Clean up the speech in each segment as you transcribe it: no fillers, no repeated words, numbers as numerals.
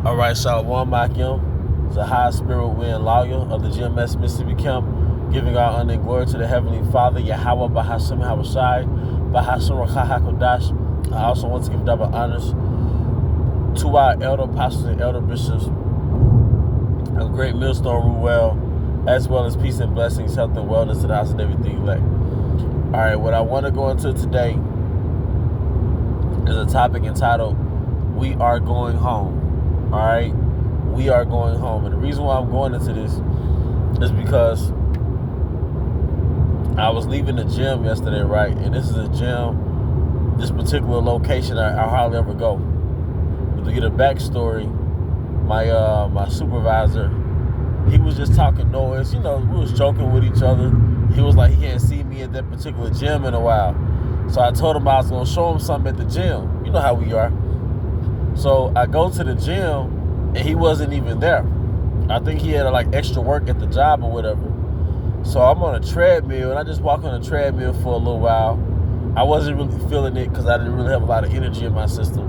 All right, Shalom Makim, the high spirit wind lawyer of the GMS Mississippi Camp, giving our honor and glory to the Heavenly Father, Yahweh Bahashem Habashai, Bahashem Rakha HaKodash. I also want to give double honors to our elder apostles and elder bishops of Great Millstone Ruwell, as well as peace and blessings, health and wellness to the house and everything elect. All right, what I want to go into today is a topic entitled, We Are Going Home. All right, we are going home. And the reason why I'm going into this is because I was leaving the gym yesterday, right? And this is a gym, this particular location I hardly ever go. But to get a backstory, my supervisor, he was just talking noise. You know, we was joking with each other. He was like, he hadn't seen me at that particular gym in a while. So I told him I was going to show him something at the gym. You know how we are. So I go to the gym, and he wasn't even there. I think he had like extra work at the job or whatever. So I'm on a treadmill, and I just walk on a treadmill for a little while. I wasn't really feeling it because I didn't really have a lot of energy in my system.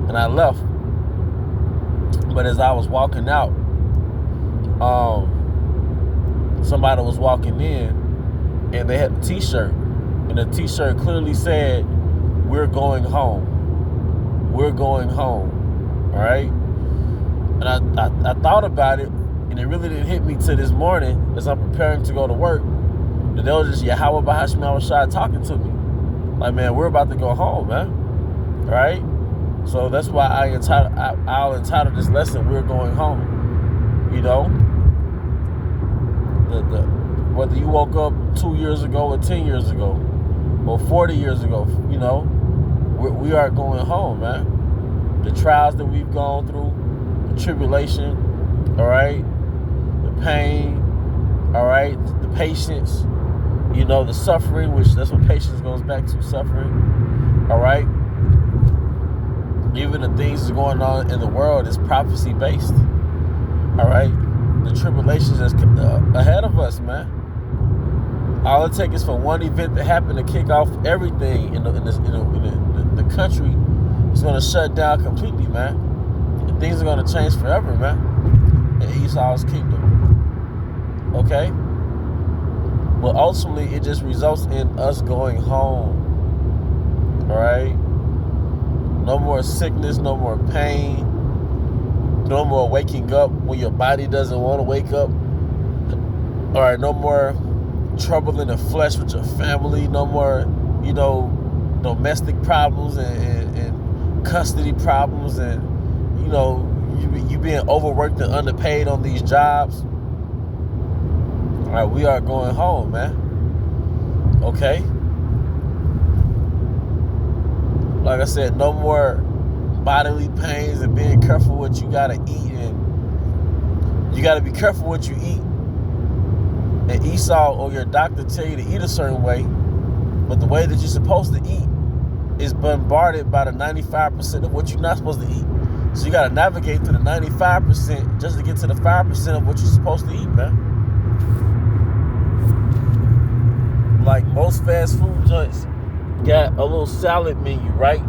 And I left. But as I was walking out, somebody was walking in, and they had a t-shirt. And the t-shirt clearly said, "We're going home. We're going home." All right? And I thought about it, and it really didn't hit me till this morning as I'm preparing to go to work, that they was just Yahweh Bahashim Awashai talking to me. Like, man, we're about to go home, man. All right? So that's why I'll entitle this lesson, We're Going Home. You know? Whether you woke up 2 years ago or 10 years ago or 40 years ago, you know, we are going home, man. The trials that we've gone through, the tribulation, all right, the pain, all right, the patience, you know, the suffering, which that's what patience goes back to, suffering, all right. Even the things that's going on in the world is prophecy based, all right. The tribulations that's ahead of us, man. All it takes is for one event to happen to kick off everything in the country. It's going to shut down completely, man. And things are going to change forever, man, in Esau's kingdom. Okay? But ultimately, it just results in us going home. All right? No more sickness, no more pain, no more waking up when your body doesn't want to wake up. All right, no more trouble in the flesh with your family, no more, you know, domestic problems and custody problems, and, you know, you being overworked and underpaid on these jobs. All right, we are going home, man. Okay? Like I said, no more bodily pains and being careful what you gotta eat, and you gotta be careful what you eat. And Esau or your doctor tell you to eat a certain way, but the way that you're supposed to eat is bombarded by the 95% of what you're not supposed to eat. So you got to navigate through the 95% just to get to the 5% of what you're supposed to eat, man. Like most fast food joints got a little salad menu, right?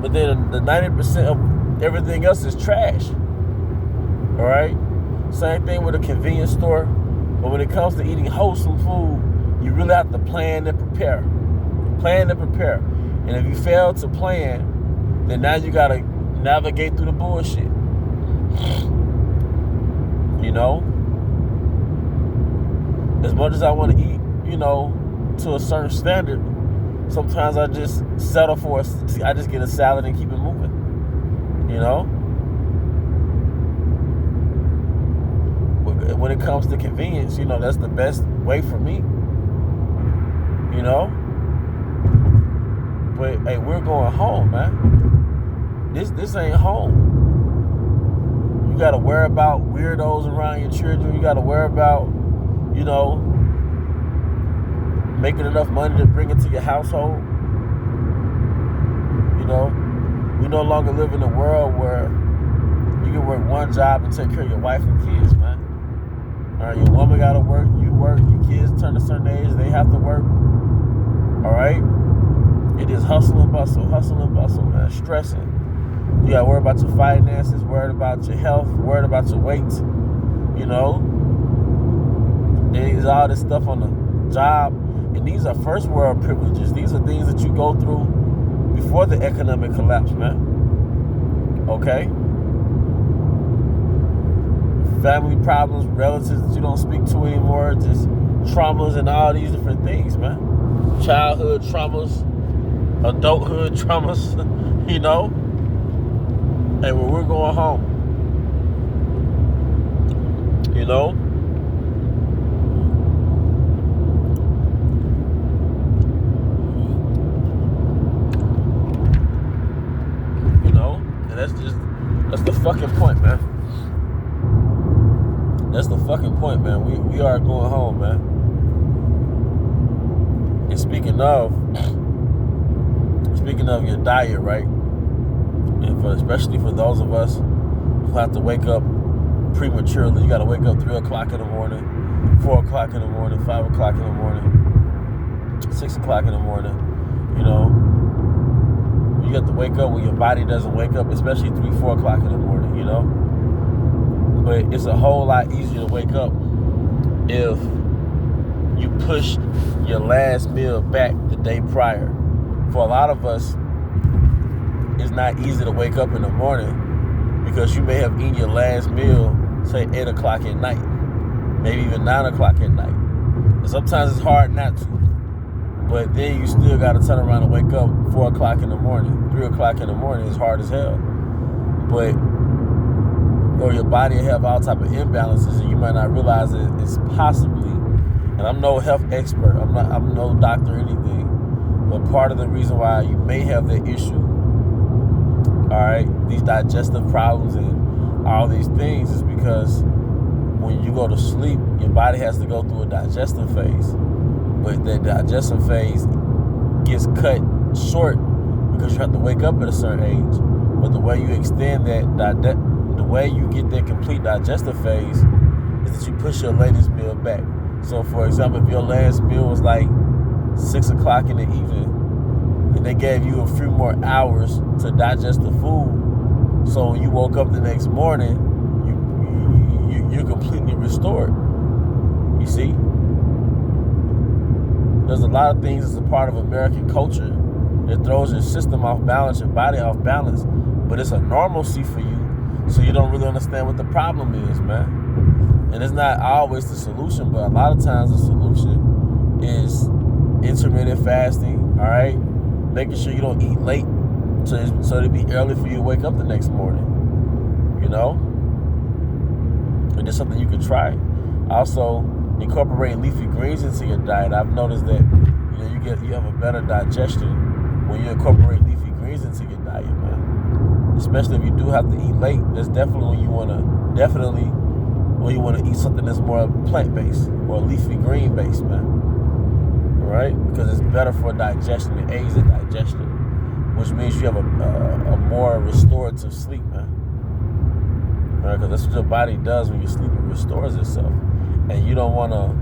But then the 90% of everything else is trash. All right? Same thing with a convenience store. But when it comes to eating wholesome food, you really have to plan and prepare. Plan and prepare. And if you fail to plan, then now you got to navigate through the bullshit. You know? As much as I want to eat, you know, to a certain standard, sometimes I just settle for I just get a salad and keep it moving. You know? When it comes to convenience, you know, that's the best way for me. You know? But hey, we're going home, man. This ain't home. You gotta worry about weirdos around your children. You gotta worry about, you know, making enough money to bring it to your household. You know, we no longer live in a world where you can work one job and take care of your wife and kids, man. All right, your woman got to work, you work, your kids turn a certain age, they have to work. All right? It is hustle and bustle, man, stressing. You got to worry about your finances, worried about your health, worried about your weight. You know, there's all this stuff on the job, and these are first world privileges. These are things that you go through before the economic collapse, man. Okay? Family problems, relatives that you don't speak to anymore, just traumas and all these different things, man. Childhood traumas, adulthood traumas, you know? And when we're going home, you know? That's the fucking point, man. That's the fucking point, man. We are going home, man. And speaking of your diet, right? And especially for those of us who have to wake up prematurely, you got to wake up 3 o'clock in the morning, 4 o'clock in the morning, 5 o'clock in the morning, 6 o'clock in the morning, you know. You have to wake up when your body doesn't wake up, especially 3, 4 o'clock in the morning, you know? But it's a whole lot easier to wake up if you push your last meal back the day prior. For a lot of us, it's not easy to wake up in the morning because you may have eaten your last meal, say 8 o'clock at night, maybe even 9 o'clock at night. And sometimes it's hard not to. But then you still got to turn around and wake up 4 o'clock in the morning. 3 o'clock in the morning is hard as hell. But, or your body will have all type of imbalances and you might not realize it. It's possibly, and I'm no health expert, I'm no doctor or anything, but part of the reason why you may have that issue, all right, these digestive problems and all these things is because when you go to sleep, your body has to go through a digestive phase. But that digestion phase gets cut short because you have to wake up at a certain age. But the way you extend the way you get that complete digestive phase is that you push your latest meal back. So, for example, if your last meal was like 6 o'clock in the evening, then they gave you a few more hours to digest the food. So when you woke up the next morning, you're completely restored. You see? There's a lot of things as a part of American culture that throws your system off balance, your body off balance. But it's a normalcy for you, so you don't really understand what the problem is, man. And it's not always the solution, but a lot of times the solution is intermittent fasting, all right? Making sure you don't eat late so it'll be early for you to wake up the next morning, you know? And it's something you could try. Also, incorporating leafy greens into your diet. I've noticed that you have a better digestion when you incorporate leafy greens into your diet, man. Especially if you do have to eat late. That's definitely when you want to eat something that's more plant-based or leafy green-based, man. All right, because it's better for digestion. It aids in digestion, which means you have a more restorative sleep, man. All right, because that's what your body does when you sleep. It restores itself. And you don't want to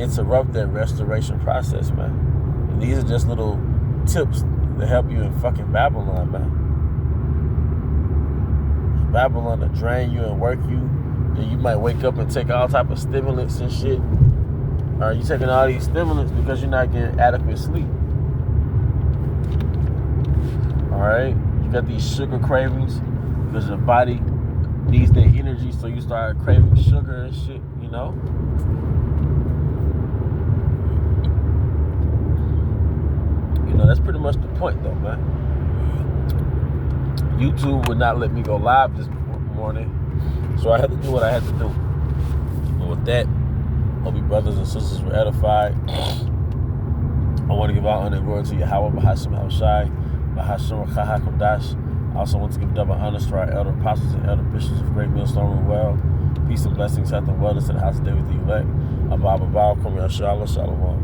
interrupt that restoration process, man. And these are just little tips that help you in fucking Babylon, man. Babylon to drain you and work you. Then you might wake up and take all type of stimulants and shit. Or you taking all these stimulants because you're not getting adequate sleep. All right? You got these sugar cravings because your body needs that energy, so you start craving sugar and shit, you know? You know, that's pretty much the point, though, man. YouTube would not let me go live this morning, so I had to do what I had to do. And with that, hope you brothers and sisters were edified. I want to give all honor and glory to Yahweh, Bahashim Hashai, Bahashim Chahakadosh. I also want to give double honors to our elder apostles and elder bishops of Great Millstone and Well. Peace and blessings, health and wellness to the house of David the elect. Abba, Abba, Kum Yashala, Shalom.